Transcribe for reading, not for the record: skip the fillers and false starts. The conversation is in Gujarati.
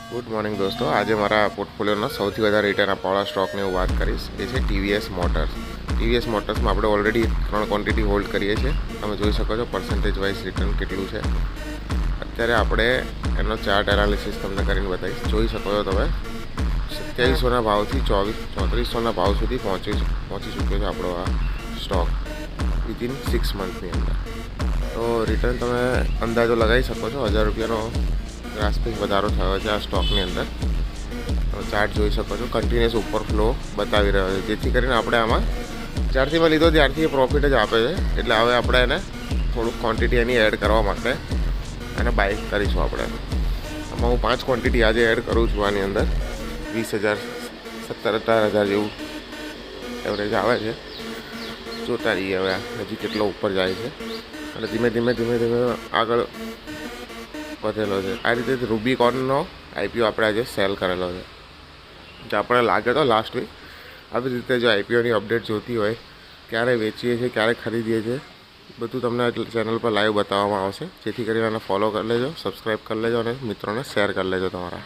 ગુડ મોર્નિંગ દોસ્તો, આજે મારા પોર્ટફોલિયોનો સૌથી વધારે રિટર્ન આપવાવાળા સ્ટોકની હું વાત કરીશ. એ છે ટીવીએસ મોટર્સ. ટીવીએસ મોટર્સમાં આપણે ઓલરેડી 3 ક્વોન્ટિટી હોલ્ડ કરીએ છીએ. તમે જોઈ શકો છો પર્સન્ટેજ વાઇઝ રિટર્ન કેટલું છે. અત્યારે આપણે એનો ચાર્ટ એનાલિસિસ તમને કરીને બતાવીશ. જોઈ શકો છો તમે 2700ના ભાવથી 3400ના ભાવ સુધી પહોંચી ચૂક્યો છે આપણો આ સ્ટોક વિધિન 6 મંથની અંદર. તો રિટર્ન તમે અંદાજો લગાવી શકો છો. 1000 રૂપિયાનો ગ્રાસ્પિંગ વધારો થયો છે આ સ્ટોકની અંદર. ચાર્ટ જોઈ શકો છો, કન્ટિન્યુઅસ ઉપર ફ્લો બતાવી રહ્યો છે, જેથી કરીને આપણે આમાં જ્યારથી મેં લીધો ત્યારથી એ પ્રોફિટ જ આપે છે. એટલે હવે આપણે એને થોડુંક ક્વોન્ટિટી એની એડ કરવા માટે એને બાય કરીશું. આપણે આમાં હું 5 ક્વોન્ટિટી આજે એડ કરું છું. આની અંદર 20,000 17-18,000 જેવું એવરેજ આવે છે. જોતા રહીએ હવે હજી કેટલો ઉપર જાય છે અને ધીમે ધીમે આગળ વધેલો છે. આ રીતે રૂબીકોનનો આઈપીઓ આપણે આજે સેલ કરેલો છે. જે આપણે લાગે તો લાસ્ટ વીક આવી રીતે જો આઈપીઓની અપડેટ જોતી હોય, ક્યારે વેચીએ છીએ, ક્યારે ખરીદીએ છીએ, બધું તમને ચેનલ પર લાઈવ બતાવવામાં આવશે. જેથી કરીને એને ફોલો કરી લેજો, સબસ્ક્રાઈબ કરી લેજો અને મિત્રોને શેર કરી લેજો તમારા.